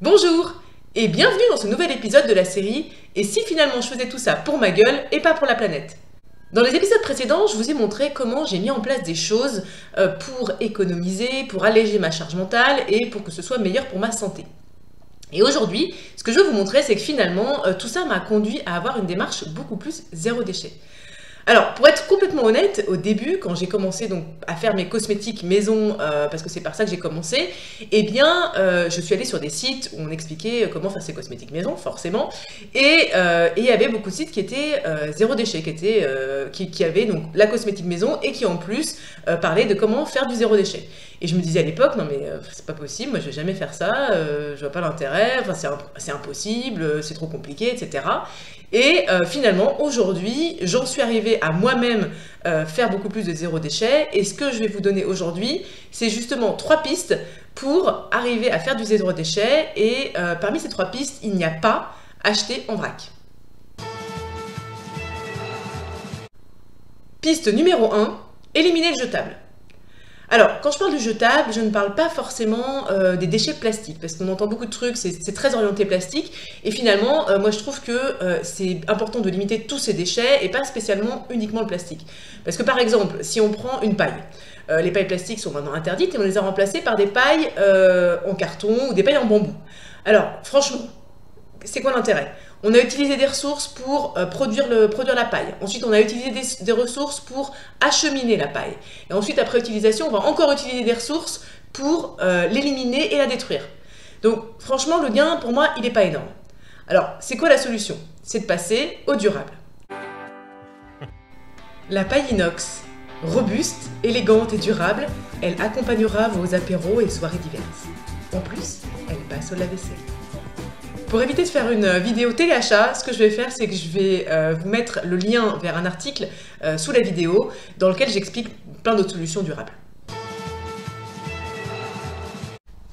Bonjour et bienvenue dans ce nouvel épisode de la série « Et si finalement je faisais tout ça pour ma gueule et pas pour la planète ?» Dans les épisodes précédents, je vous ai montré comment j'ai mis en place des choses pour économiser, pour alléger ma charge mentale et pour que ce soit meilleur pour ma santé. Et aujourd'hui, ce que je veux vous montrer, c'est que finalement, tout ça m'a conduit à avoir une démarche beaucoup plus zéro déchet. Alors, pour être complètement honnête, au début, quand j'ai commencé donc à faire mes cosmétiques maison, parce que c'est par ça que j'ai commencé, eh bien, je suis allée sur des sites où on expliquait comment faire ses cosmétiques maison, forcément, et il y avait beaucoup de sites qui étaient zéro déchet, qui avaient donc la cosmétique maison et qui en plus parlaient de comment faire du zéro déchet. Et je me disais à l'époque, non mais c'est pas possible, moi je vais jamais faire ça, je vois pas l'intérêt, enfin c'est impossible, c'est trop compliqué, etc. Et finalement, aujourd'hui, j'en suis arrivée à moi-même faire beaucoup plus de zéro déchet. Et ce que je vais vous donner aujourd'hui, c'est justement 3 pistes pour arriver à faire du zéro déchet. Et parmi ces 3 pistes, il n'y a pas acheter en vrac. Piste numéro 1, éliminer le jetable. Alors, quand je parle du jetable, je ne parle pas forcément des déchets plastiques, parce qu'on entend beaucoup de trucs, c'est très orienté plastique, et finalement, moi je trouve que c'est important de limiter tous ces déchets, et pas spécialement uniquement le plastique. Parce que par exemple, si on prend une paille, les pailles plastiques sont maintenant interdites, et on les a remplacées par des pailles en carton ou des pailles en bambou. Alors, franchement, c'est quoi l'intérêt? On a utilisé des ressources pour produire la paille. Ensuite, on a utilisé des ressources pour acheminer la paille. Et ensuite, après utilisation, on va encore utiliser des ressources pour l'éliminer et la détruire. Donc, franchement, le gain, pour moi, il n'est pas énorme. Alors, c'est quoi la solution? C'est de passer au durable. La paille inox, robuste, élégante et durable, elle accompagnera vos apéros et soirées diverses. En plus, elle passe au lave-vaisselle. Pour éviter de faire une vidéo téléachat, ce que je vais faire, c'est que je vais vous mettre le lien vers un article sous la vidéo dans lequel j'explique plein d'autres solutions durables.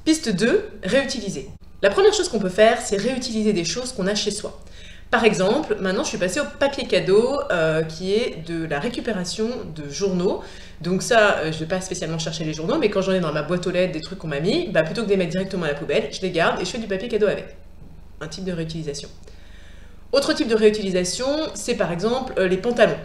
Piste 2, réutiliser. La première chose qu'on peut faire, c'est réutiliser des choses qu'on a chez soi. Par exemple, maintenant je suis passée au papier cadeau qui est de la récupération de journaux. Donc ça, je ne vais pas spécialement chercher les journaux, mais quand j'en ai dans ma boîte aux lettres des trucs qu'on m'a mis, plutôt que de les mettre directement à la poubelle, je les garde et je fais du papier cadeau avec. Un type de réutilisation. Autre type de réutilisation, c'est par exemple les pantalons.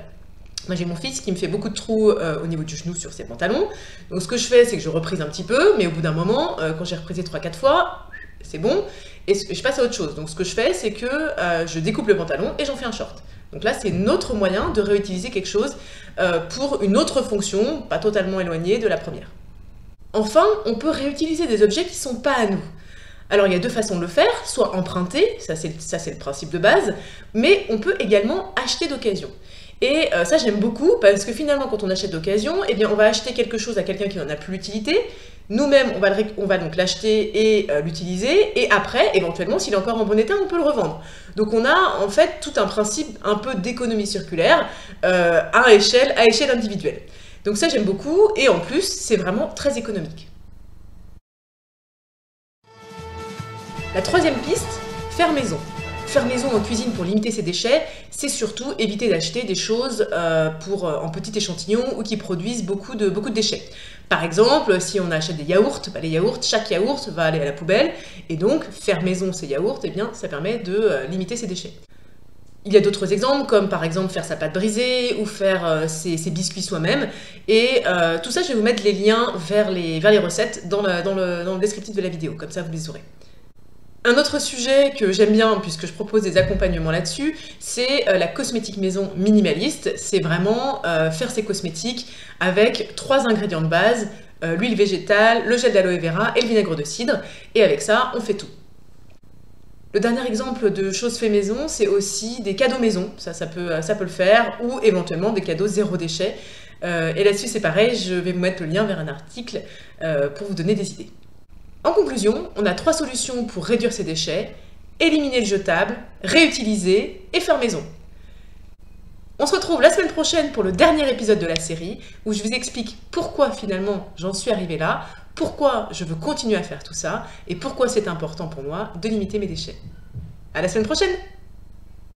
Moi j'ai mon fils qui me fait beaucoup de trous au niveau du genou sur ses pantalons. Donc ce que je fais, c'est que je reprise un petit peu, mais au bout d'un moment, quand j'ai reprisé 3-4 fois, c'est bon, et je passe à autre chose. Donc ce que je fais, c'est que je découpe le pantalon et j'en fais un short. Donc là, c'est un autre moyen de réutiliser quelque chose pour une autre fonction, pas totalement éloignée de la première. Enfin, on peut réutiliser des objets qui ne sont pas à nous. Alors il y a 2 façons de le faire, soit emprunter, ça c'est le principe de base, mais on peut également acheter d'occasion. Et ça j'aime beaucoup parce que finalement quand on achète d'occasion, eh bien on va acheter quelque chose à quelqu'un qui n'en a plus l'utilité, nous-mêmes on va donc l'acheter et l'utiliser, et après éventuellement s'il est encore en bon état on peut le revendre. Donc on a en fait tout un principe un peu d'économie circulaire à échelle individuelle. Donc ça j'aime beaucoup et en plus c'est vraiment très économique. La troisième piste, faire maison. Faire maison en cuisine pour limiter ses déchets, c'est surtout éviter d'acheter des choses en petit échantillon ou qui produisent beaucoup de déchets. Par exemple, si on achète des yaourts, les yaourts, chaque yaourt va aller à la poubelle, et donc faire maison ces yaourts, eh bien, ça permet de limiter ses déchets. Il y a d'autres exemples, comme par exemple faire sa pâte brisée ou faire ses biscuits soi-même. Et tout ça, je vais vous mettre les liens vers les recettes dans le descriptif de la vidéo, comme ça vous les aurez. Un autre sujet que j'aime bien, puisque je propose des accompagnements là-dessus, c'est la cosmétique maison minimaliste. C'est vraiment faire ses cosmétiques avec 3 ingrédients de base, l'huile végétale, le gel d'aloe vera et le vinaigre de cidre. Et avec ça, on fait tout. Le dernier exemple de choses fait maison, c'est aussi des cadeaux maison. Ça peut le faire, ou éventuellement des cadeaux zéro déchet. Et là-dessus, c'est pareil, je vais vous mettre le lien vers un article pour vous donner des idées. En conclusion, on a 3 solutions pour réduire ses déchets: éliminer le jetable, réutiliser et faire maison. On se retrouve la semaine prochaine pour le dernier épisode de la série où je vous explique pourquoi finalement j'en suis arrivée là, pourquoi je veux continuer à faire tout ça et pourquoi c'est important pour moi de limiter mes déchets. À la semaine prochaine!